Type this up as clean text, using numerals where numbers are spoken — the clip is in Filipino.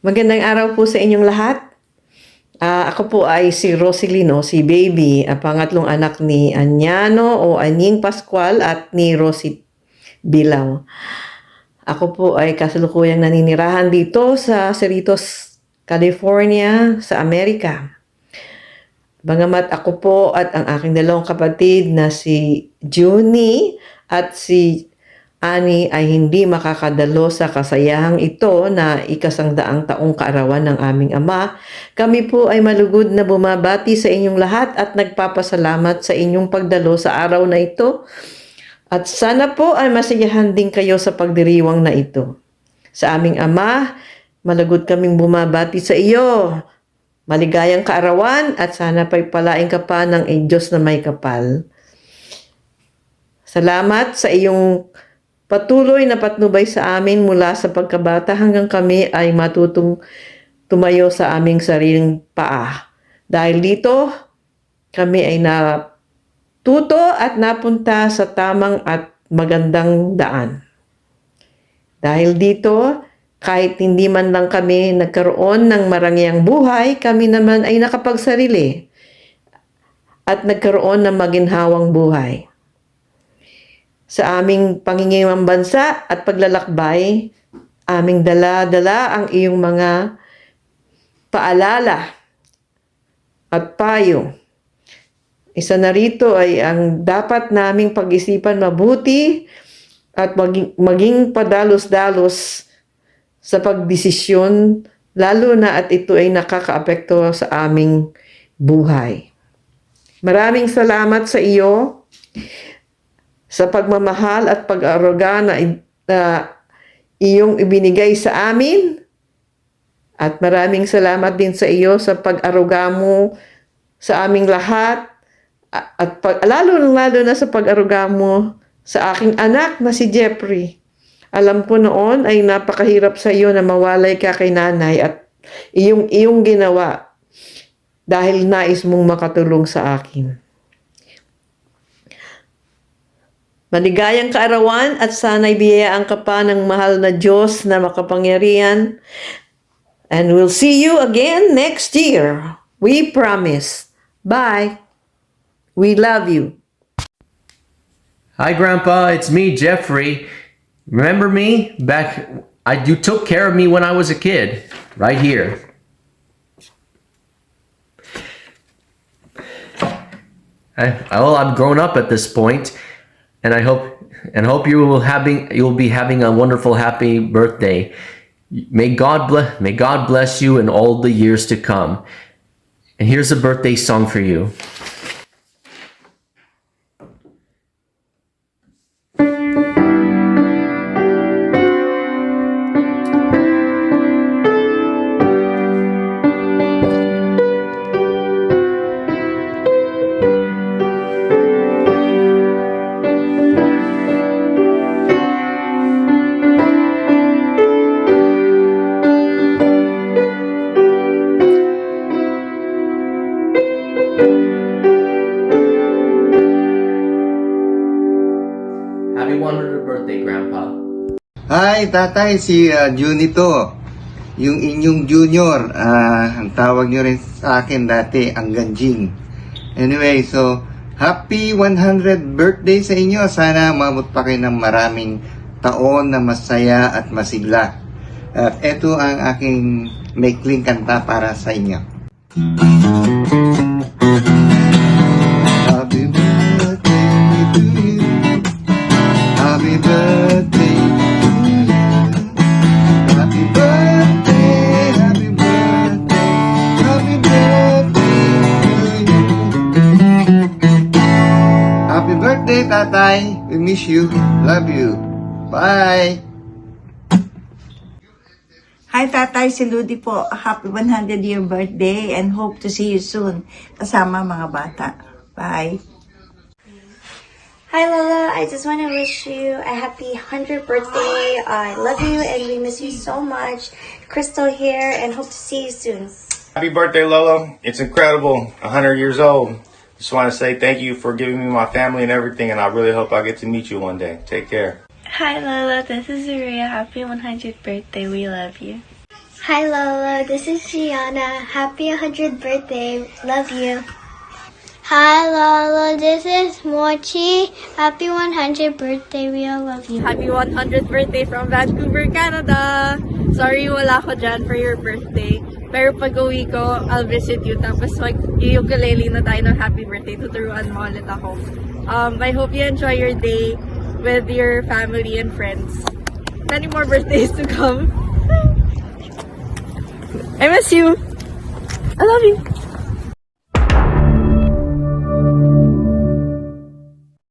Magandang araw po sa inyong lahat. Ako po ay si Rosilino, si Baby, pangatlong anak ni Anyano o Anying Pascual at ni Rosie Bilaw. Ako po ay kasalukuyang naninirahan dito sa Cerritos, California, sa Amerika. Bangamat ako po at ang aking dalawang kapatid na si Junie at si Ani ay hindi makakadalo sa kasayahang ito na ikasangdaang taong kaarawan ng aming ama, kami po ay malugod na bumabati sa inyong lahat at nagpapasalamat sa inyong pagdalo sa araw na ito. At sana po ay masiyahan din kayo sa pagdiriwang na ito. Sa aming ama, malugod kaming bumabati sa iyo. Maligayang kaarawan at sana pa'y palaing ka pa ng Diyos na may kapal. Salamat sa iyong patuloy na patnubay sa amin mula sa pagkabata hanggang kami ay matutong tumayo sa aming sariling paa. Dahil dito, kami ay natuto at napunta sa tamang at magandang daan. Dahil dito, kahit hindi man lang kami nagkaroon ng marangyang buhay, kami naman ay nakapagsarili at nagkaroon ng maginhawang buhay. Sa aming pangingimang bansa at paglalakbay, aming dala-dala ang iyong mga paalala at payo. Isa na rito ay ang dapat naming pag-isipan mabuti at maging padalos-dalos sa pagdesisyon, lalo na at ito ay nakakaapekto sa aming buhay. Maraming salamat sa iyo sa pagmamahal at pag-aruga na iyong ibinigay sa amin. At maraming salamat din sa iyo sa pag-aruga mo sa aming lahat. At lalo na sa pag-aruga mo sa aking anak na si Jeffrey. Alam ko noon ay napakahirap sa iyo na mawalay ka kay nanay at iyong ginawa dahil nais mong makatulong sa akin. Maligayang kaarawan at sana'y biyayaan ka pa ng mahal na Diyos na makapangyarihan. And we'll see you again next year. We promise. Bye. We love you. Hi, Grandpa. It's me, Jeffrey. Remember me? You took care of me when I was a kid. Right here. I've grown up at this point. And I hope you'll be having a wonderful, happy birthday. May God bless you in all the years to come. And here's a birthday song for you. Happy 100th birthday, Grandpa. Hi, tatay, si Junie to. Yung inyong junior, ang tawag nyo rin sa akin dati, ang Ganjing. Anyway, so, happy 100th birthday sa inyo. Sana umabot pa kayo ng maraming taon na masaya at masigla. At ito ang aking maikling kanta para sa inyo. Happy birthday to you. Happy birthday to you. Happy birthday, happy birthday, happy birthday to you. Happy birthday, tatay. We miss you. Love you. Bye. Hi Tatay, si Ludi po. Happy 100-year birthday and hope to see you soon kasama mga bata. Bye. Hi Lola, I just want to wish you a happy 100th birthday. I love you and we miss you so much. Crystal here and hope to see you soon. Happy birthday, Lola. It's incredible. 100 years old. Just want to say thank you for giving me my family and everything, and I really hope I get to meet you one day. Take care. Hi Lola, this is Zaria. Happy 100th birthday. We love you. Hi Lola, this is Gianna. Happy 100th birthday. Love you. Hi Lola, this is Mochi. Happy 100th birthday. We all love you. Happy 100th birthday from Vancouver, Canada! Sorry wala ko dyan for your birthday. Pero pag uwi ko, I'll visit you. Tapos mag-ukulele na tayo ng happy birthday. Tuturuan mo ulit ako. I hope you enjoy your day with your family and friends. Many more birthdays to come. I miss you. I love you.